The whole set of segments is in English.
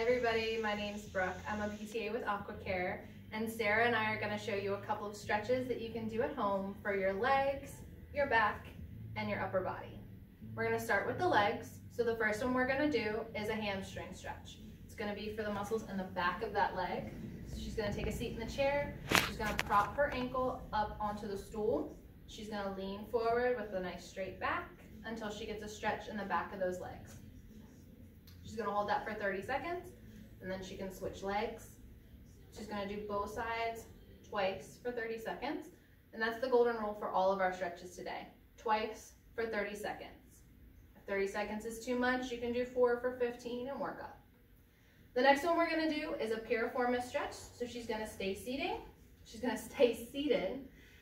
everybody, my name's Brooke. I'm a PTA with AquaCare, and Sarah and I are going to show you a couple of stretches that you can do at home for your legs, your back, and your upper body. We're going to start with the legs. So the first one we're going to do is a hamstring stretch. It's going to be for the muscles in the back of that leg. So she's going to take a seat in the chair. She's going to prop her ankle up onto the stool. She's going to lean forward with a nice straight back until she gets a stretch in the back of those legs. She's going to hold that for 30 seconds, and then she can switch legs. She's going to do both sides twice for 30 seconds, and that's the golden rule for all of our stretches today. Twice for 30 seconds. If 30 seconds is too much, you can do 4 for 15 and work up. The next one we're going to do is a Piriformis Stretch. So she's going to stay seated. She's going to stay seated.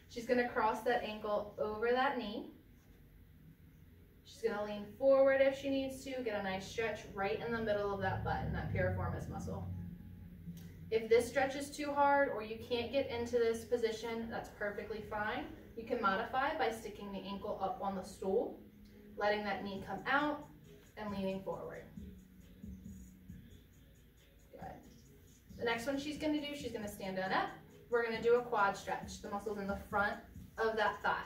She's going to cross that ankle over that knee. She's going to lean forward if she needs to, get a nice stretch right in the middle of that butt and that piriformis muscle. If this stretch is too hard or you can't get into this position, that's perfectly fine. You can modify by sticking the ankle up on the stool, letting that knee come out, and leaning forward. Good. The next one she's going to do, she's going to stand on up. We're going to do a quad stretch, the muscles in the front of that thigh.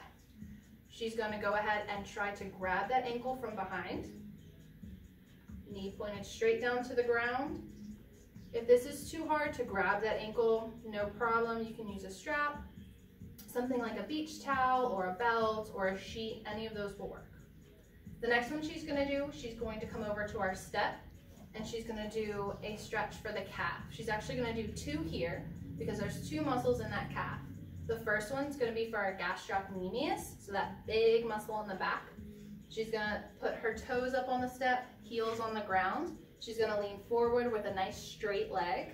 She's going to go ahead and try to grab that ankle from behind. Knee pointed straight down to the ground. If this is too hard to grab that ankle, no problem. You can use a strap, something like a beach towel or a belt or a sheet. Any of those will work. The next one she's going to do, she's going to come over to our step, and she's going to do a stretch for the calf. She's actually going to do 2 here because there's 2 muscles in that calf. The first one's going to be for our Gastrocnemius, so that big muscle in the back. She's going to put her toes up on the step, heels on the ground. She's going to lean forward with a nice straight leg.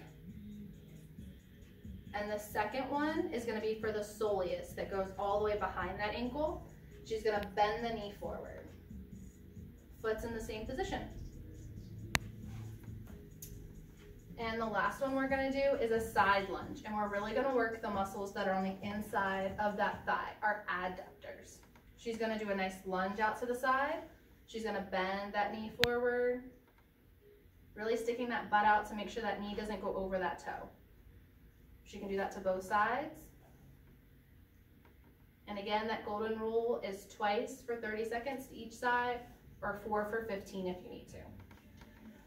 And the second one is going to be for the soleus that goes all the way behind that ankle. She's going to bend the knee forward. Foot's in the same position. And the last one we're going to do is a side lunge, and we're really going to work the muscles that are on the inside of that thigh, our adductors. She's going to do a nice lunge out to the side. She's going to bend that knee forward, really sticking that butt out to make sure that knee doesn't go over that toe. She can do that to both sides. And again, that golden rule is twice for 30 seconds to each side, or 4 for 15 if you need to.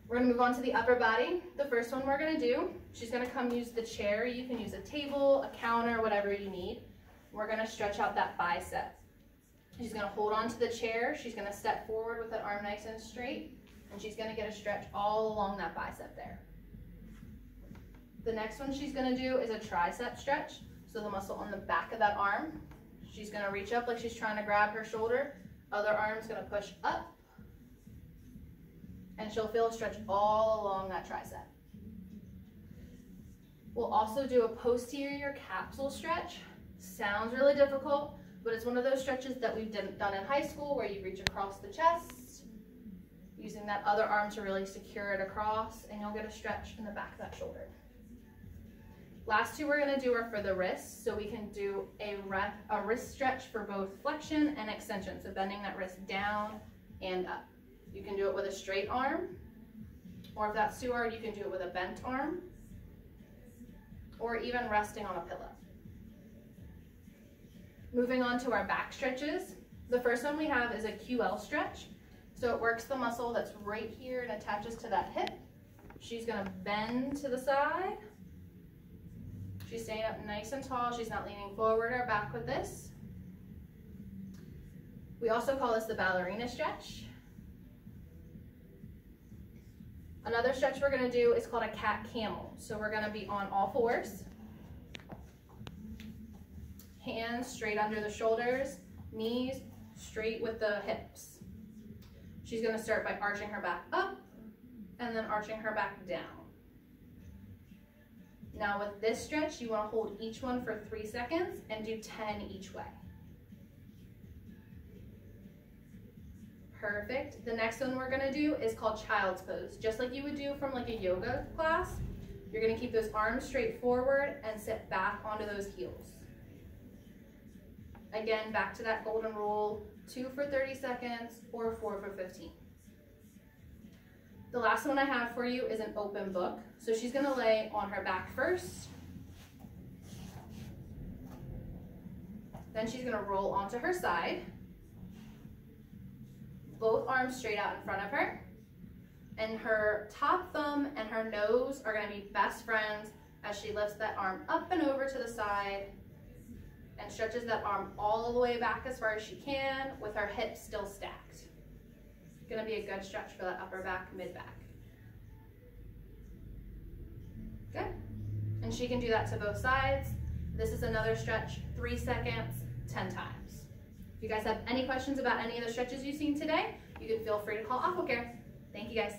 We're going to move on to the upper body. The first one we're going to do, she's going to come use the chair. You can use a table, a counter, whatever you need. We're going to stretch out that bicep. She's going to hold on to the chair. She's going to step forward with that arm nice and straight, and she's going to get a stretch all along that bicep there. The next one she's going to do is a tricep stretch, so the muscle on the back of that arm. She's going to reach up like she's trying to grab her shoulder. Other arm's going to push up, and she'll feel a stretch all along that tricep. We'll also do a posterior capsule stretch. Sounds really difficult, but it's one of those stretches that we've done in high school where you reach across the chest, using that other arm to really secure it across, and you'll get a stretch in the back of that shoulder. Last 2 we're going to do are for the wrists, so we can do a wrist stretch for both flexion and extension, so bending that wrist down and up. You can do it with a straight arm, or if that's too hard, you can do it with a bent arm, or even resting on a pillow. Moving on to our back stretches. The first one we have is a QL stretch. So it works the muscle that's right here and attaches to that hip. She's going to bend to the side. She's staying up nice and tall. She's not leaning forward or back with this. We also call this the ballerina stretch. Another stretch we're going to do is called a cat camel. So we're going to be on all 4s. Hands straight under the shoulders, knees straight with the hips. She's going to start by arching her back up and then arching her back down. Now with this stretch, you want to hold each one for 3 seconds and do 10 each way. Perfect. The next one we're going to do is called child's pose. Just like you would do from like a yoga class, you're going to keep those arms straight forward and sit back onto those heels. Again, back to that golden rule, 2 for 30 seconds or 4 for 15. The last one I have for you is an open book. So she's gonna lay on her back first. Then she's gonna roll onto her side. Both arms straight out in front of her. And her top thumb and her nose are gonna be best friends as she lifts that arm up and over to the side and stretches that arm all the way back as far as she can with her hips still stacked. Gonna be a good stretch for that upper back, mid back. Good. And she can do that to both sides. This is another stretch, 3 seconds, 10 times. If you guys have any questions about any of the stretches you've seen today, you can feel free to call AquaCare. Thank you guys.